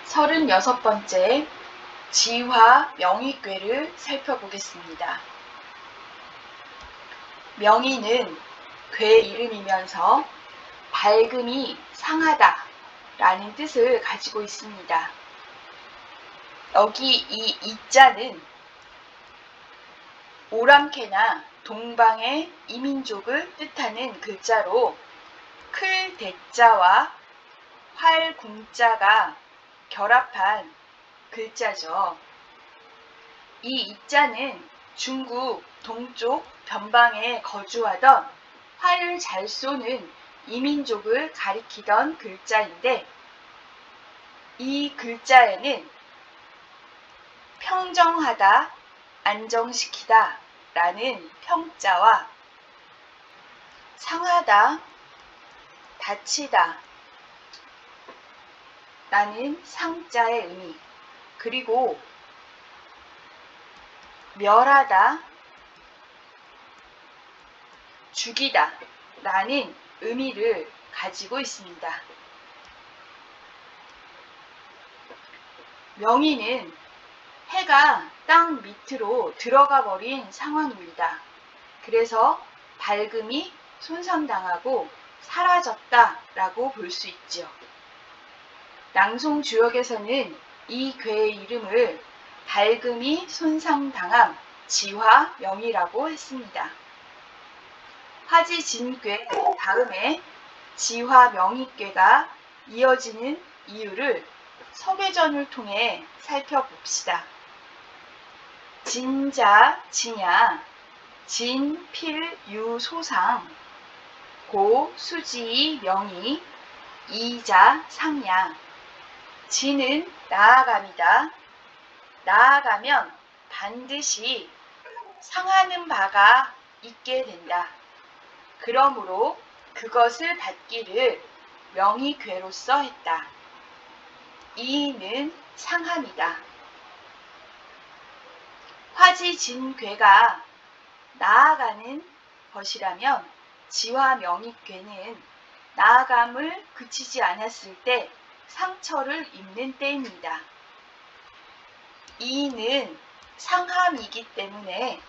36번째 지화 명의꾀를 살펴보겠습니다. 명의는 궤 이름이면서 밝음이 상하다 라는 뜻을 가지고 있습니다. 여기 이 이자는 오랑캐나 동방의 이민족을 뜻하는 글자로 클 대자와 활 궁자가 결합한 글자죠. 이 이자는 중국 동쪽 변방에 거주하던 활을 잘 쏘는 이민족을 가리키던 글자인데, 이 글자에는 평정하다, 안정시키다 라는 평자와 상하다, 다치다 라는 상자의 의미, 그리고 멸하다, 죽이다 라는 의미를 가지고 있습니다. 명의는 해가 땅 밑으로 들어가 버린 상황입니다. 그래서 밝음이 손상당하고 사라졌다 라고 볼 수 있지요. 낭송 주역에서는 이 궤의 이름을 밝음이 손상당함 지화 명의라고 했습니다. 화지진궤 다음에 지화 명의궤가 이어지는 이유를 서계전을 통해 살펴봅시다. 진자, 진야, 진, 필, 유, 소상, 고, 수지, 명의, 이자, 상야. 진은 나아갑니다. 나아가면 반드시 상하는 바가 있게 된다. 그러므로 그것을 받기를 명의궤로서 했다. 이는 상함이다. 화지진궤가 나아가는 것이라면 지화 명의궤는 나아감을 그치지 않았을 때 상처를 입는 때입니다. 이는 상함이기 때문에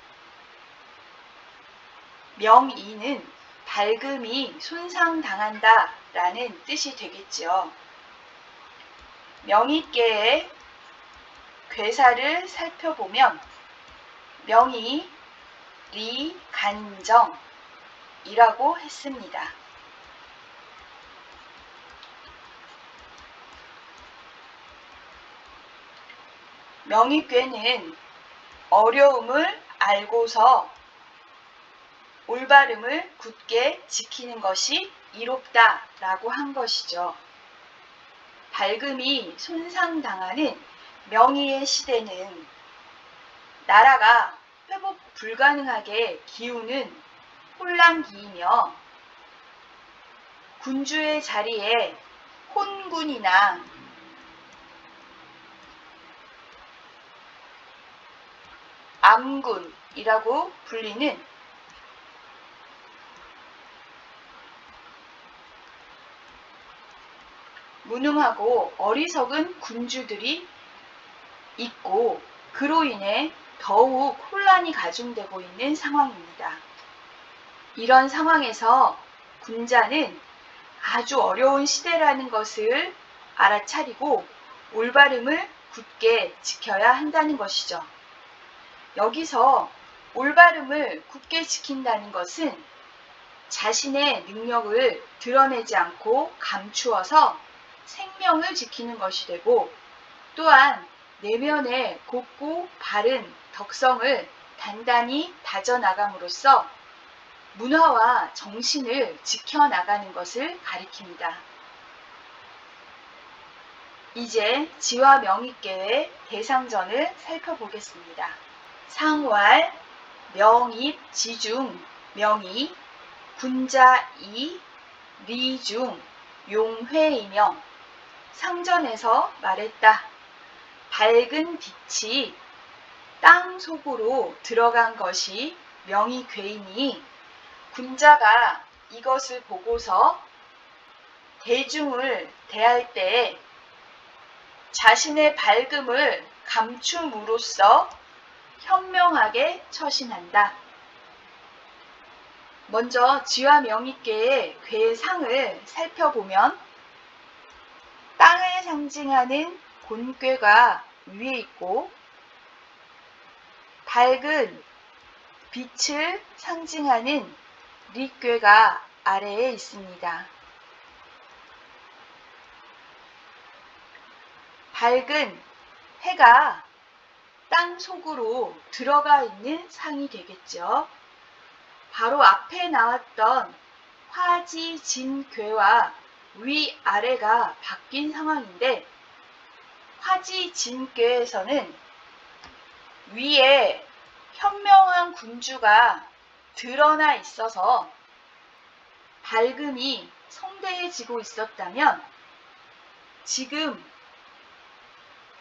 명이는 밝음이 손상당한다 라는 뜻이 되겠지요. 명의궤의 괴사를 살펴보면 명의, 리, 간정이라고 했습니다. 명의궤는 어려움을 알고서 올바름을 굳게 지키는 것이 이롭다 라고 한 것이죠. 밝음이 손상당하는 명의의 시대는 나라가 회복 불가능하게 기우는 혼란기이며 군주의 자리에 혼군이나 암군이라고 불리는 무능하고 어리석은 군주들이 있고 그로 인해 더욱 혼란이 가중되고 있는 상황입니다. 이런 상황에서 군자는 아주 어려운 시대라는 것을 알아차리고 올바름을 굳게 지켜야 한다는 것이죠. 여기서 올바름을 굳게 지킨다는 것은 자신의 능력을 드러내지 않고 감추어서 생명을 지키는 것이 되고, 또한 내면의 곱고 바른 덕성을 단단히 다져나감으로써 문화와 정신을 지켜나가는 것을 가리킵니다. 이제 지화 명의궤의 대상전을 살펴보겠습니다. 상왈, 명입, 지중, 명의, 군자이, 리중, 용회이며 상전에서 말했다. 밝은 빛이 땅 속으로 들어간 것이 명의궤이니 군자가 이것을 보고서 대중을 대할 때에 자신의 밝음을 감춤으로써 현명하게 처신한다. 먼저 지화명의궤의 궤상을 살펴보면 땅을 상징하는 곤괴가 위에 있고 밝은 빛을 상징하는 리괴가 아래에 있습니다. 밝은 해가 땅 속으로 들어가 있는 상이 되겠죠. 바로 앞에 나왔던 화지진괴와 위아래가 바뀐 상황인데 화지진괴에서는 위에 현명한 군주가 드러나 있어서 밝음이 성대해지고 있었다면 지금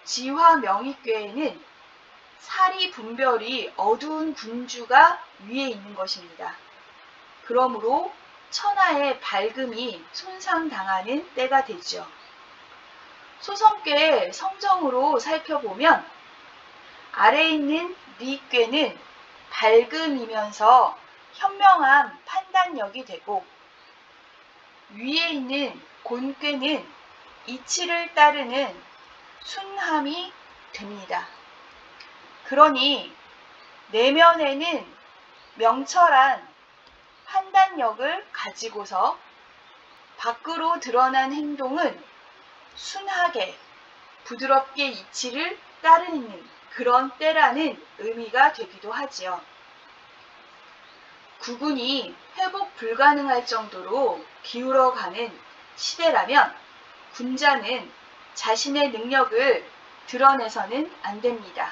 지화명의궤에는 사리 분별이 어두운 군주가 위에 있는 것입니다. 그러므로 천하의 밝음이 손상당하는 때가 되죠. 소성궤의 성정으로 살펴보면 아래에 있는 리궤는 밝음이면서 현명한 판단력이 되고 위에 있는 곤궤는 이치를 따르는 순함이 됩니다. 그러니 내면에는 명철한 판단력을 가지고서 밖으로 드러난 행동은 순하게 부드럽게 이치를 따르는 그런 때라는 의미가 되기도 하지요. 국운이 회복 불가능할 정도로 기울어가는 시대라면 군자는 자신의 능력을 드러내서는 안 됩니다.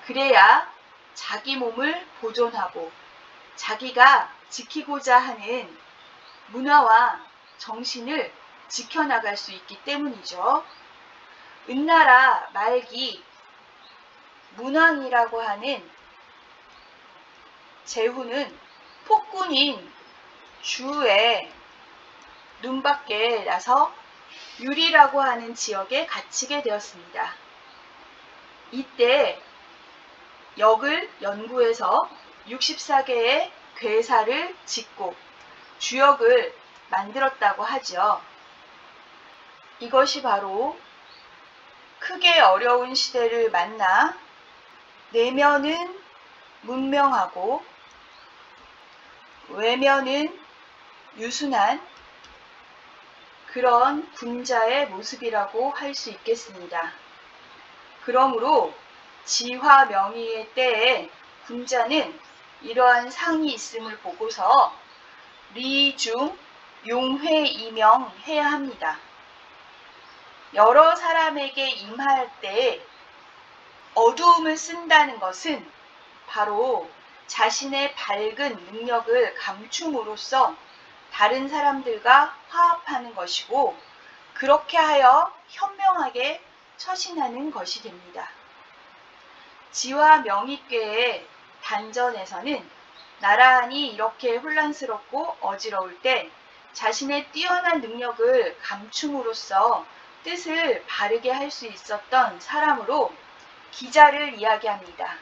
그래야 자기 몸을 보존하고 자기가 지키고자 하는 문화와 정신을 지켜나갈 수 있기 때문이죠. 은나라 말기 문왕이라고 하는 제후는 폭군인 주의 눈밖에 나서 유리라고 하는 지역에 갇히게 되었습니다. 이때 역을 연구해서 64개의 괴사를 짓고 주역을 만들었다고 하죠. 이것이 바로 크게 어려운 시대를 만나 내면은 문명하고 외면은 유순한 그런 군자의 모습이라고 할 수 있겠습니다. 그러므로 지화명의의 때에 군자는 이러한 상이 있음을 보고서 리중 용회이명해야 합니다. 여러 사람에게 임할 때 어두움을 쓴다는 것은 바로 자신의 밝은 능력을 감춤으로써 다른 사람들과 화합하는 것이고 그렇게 하여 현명하게 처신하는 것이 됩니다. 지화명의궤의 단전에서는 나란히 이렇게 혼란스럽고 어지러울 때 자신의 뛰어난 능력을 감춤으로써 뜻을 바르게 할 수 있었던 사람으로 기자를 이야기합니다.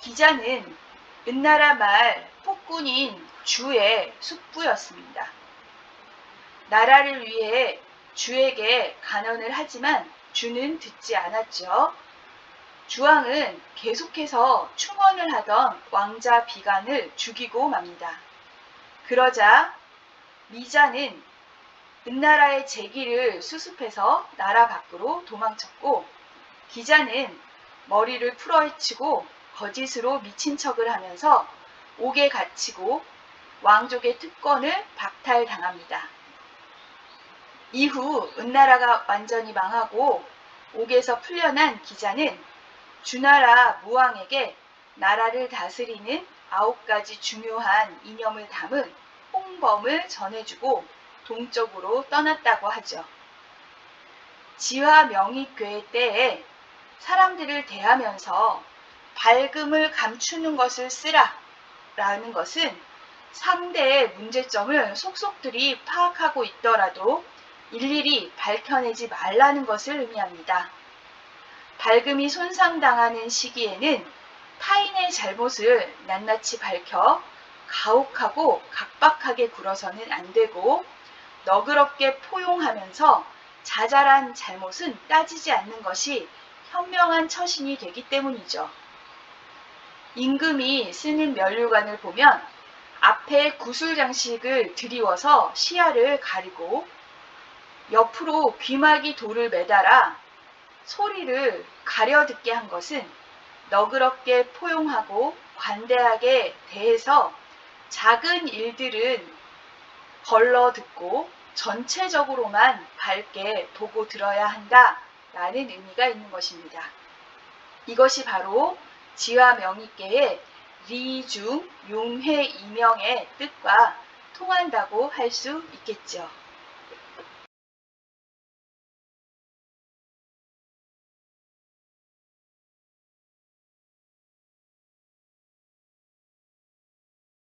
기자는 은나라 말 폭군인 주의 숙부였습니다. 나라를 위해 주에게 간언을 하지만 주는 듣지 않았죠. 주왕은 계속해서 충언을 하던 왕자 비간을 죽이고 맙니다. 그러자 미자는 은나라의 재기를 수습해서 나라 밖으로 도망쳤고 기자는 머리를 풀어헤치고 거짓으로 미친 척을 하면서 옥에 갇히고 왕족의 특권을 박탈당합니다. 이후 은나라가 완전히 망하고 옥에서 풀려난 기자는 주나라 무왕에게 나라를 다스리는 9가지 중요한 이념을 담은 홍범을 전해주고 동쪽으로 떠났다고 하죠. 지화명의궤 때에 사람들을 대하면서 밝음을 감추는 것을 쓰라 라는 것은 상대의 문제점을 속속들이 파악하고 있더라도 일일이 밝혀내지 말라는 것을 의미합니다. 밝음이 손상당하는 시기에는 타인의 잘못을 낱낱이 밝혀 가혹하고 각박하게 굴어서는 안 되고 너그럽게 포용하면서 자잘한 잘못은 따지지 않는 것이 현명한 처신이 되기 때문이죠. 임금이 쓰는 면류관을 보면 앞에 구슬 장식을 드리워서 시야를 가리고 옆으로 귀마개 돌을 매달아 소리를 가려 듣게 한 것은 너그럽게 포용하고 관대하게 대해서 작은 일들은 걸러 듣고 전체적으로만 밝게 보고 들어야 한다라는 의미가 있는 것입니다. 이것이 바로 지와 명의계의 리중 용회 이명의 뜻과 통한다고 할 수 있겠죠.